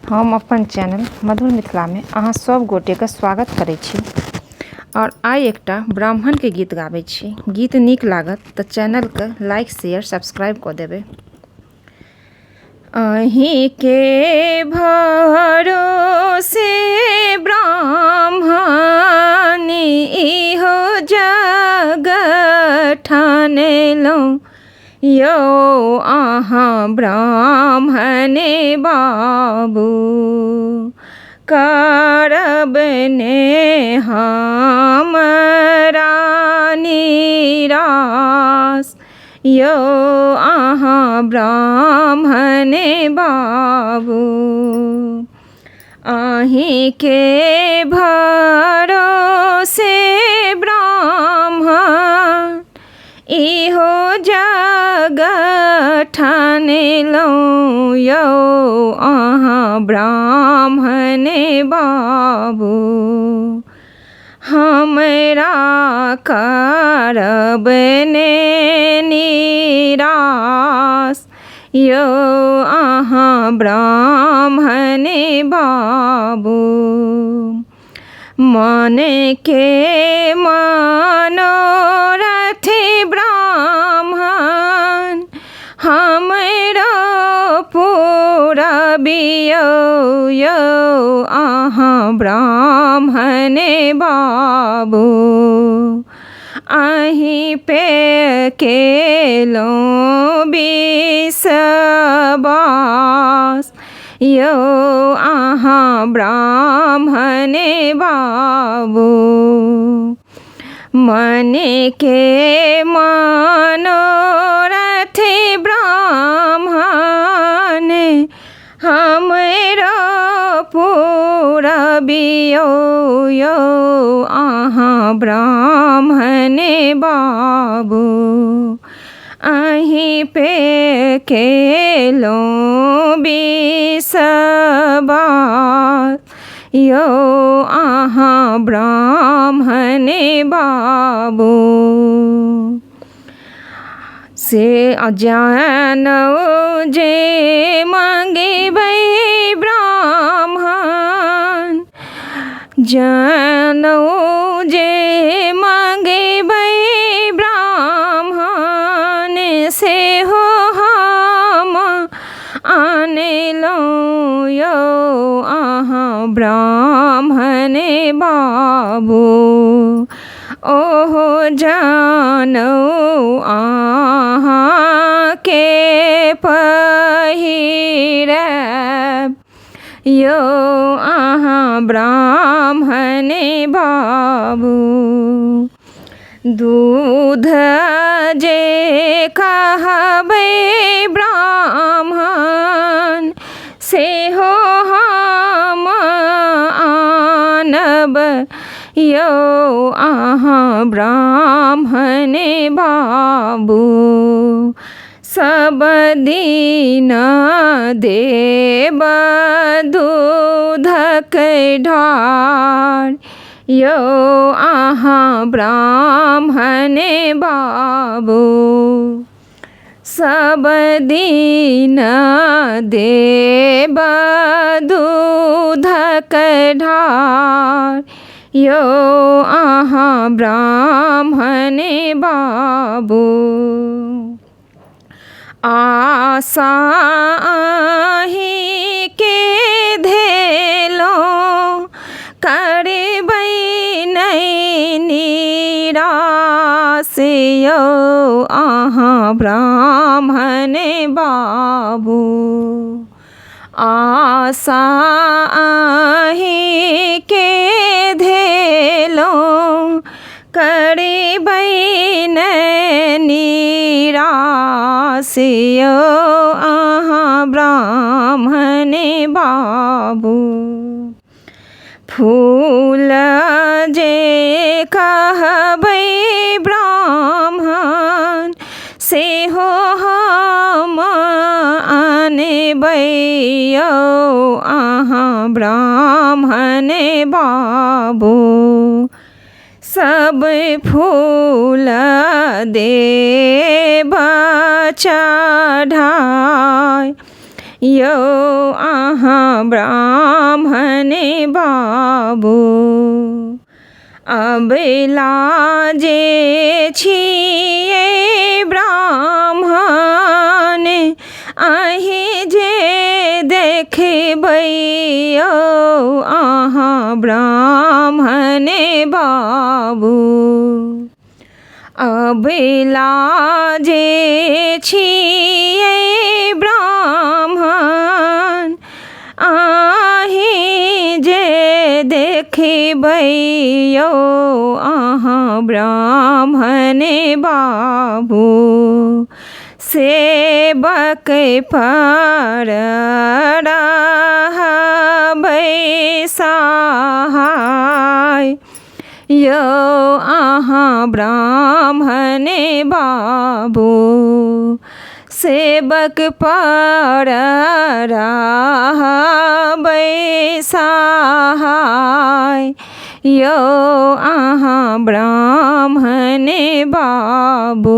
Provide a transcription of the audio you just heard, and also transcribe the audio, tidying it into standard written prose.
हम अपन चैनल मधुर मिथिला में अहाँ सब गोटे के स्वागत करै छी और आइ एकटा ब्राह्मण के गीत गाबै छी। गीत नीक लागत तो चैनल के लाइक शेयर सब्सक्राइब कर देबै। अहीं के भरोसे ब्राह्मण इहो जग ठानेलहुँ, यौ अहाँ ब्राह्मणे बाबू करब ने हमरा निराश, यौ अहाँ ब्राह्मणे बाबू। अहीं के भरोसे ब्राह्मण इहो जग ठानेलहुँ, यौ अहाँ ब्राह्मणे बाबू हमरा करब ने निराश, यौ अहाँ ब्राह्मणे बाबू। मन के मनोरथ ब्राह्मण हमरा पूरबियौ, यौ अहाँ ब्राह्मणे बाबू। अहीं पे केलहुँ विश्वास, यौ अहाँ ब्राह्मणे बाबू। मन के मनोरथ ब्राह्मण हमरा पूरबियौ, यौ अहाँ ब्राह्मणे बाबू। अहीं पे केलहुँ विश्वास, यौ अहाँ ब्राह्मणे बाबू। से जानौ जे मांगबै ब्राह्मण, जानौ जे मांगबै ब्राह्मण सेहो हम आनेलहुँ, यौ अहाँ ब्राह्मणे बाबू। ओहो जानौ अहाँ के पहिरब, यौ अहाँ ब्राह्मणे बाबू। दूध जे कहबै ब्राह्मण सेहो हम आनब, यौ अहाँ ब्राह्मणे बाबू। सब दिन देब दूधक ढार, यौ अहाँ ब्राह्मणे बाबू। सब दिन देब दूधक ढार, यौ अहाँ ब्राह्मणे बाबू। आशा अहीं के धेलहुँ करबै नहि निराश, यौ अहाँ ब्राह्मणे बाबू। आशा अहीं के धेलहुँ करबै नहि निराश, यौ अहाँ ब्राह्मणे बाबू। फूल जे कहबै ब्राह्मण सेहो हम आनबै, यौ अहाँ ब्राह्मणे बाबू। सब फूल देब चढ़ाय, यौ अहाँ ब्राह्मणे बाबू। अबेला जे छियै ब्राह्मण अहीं जे देखबै यौ अहाँ ब्राह्मणे बाबू। अबेला जे छियै ब्राह्मण अहीं जे देखबै यौ अहाँ ब्राह्मणे बाबू। सेवक पर रहबै सहाय यौ अहाँ ब्राह्मणे बाबू। सेवक पर रहबै सहाय यौ अहाँ ब्राह्मणे बाबू।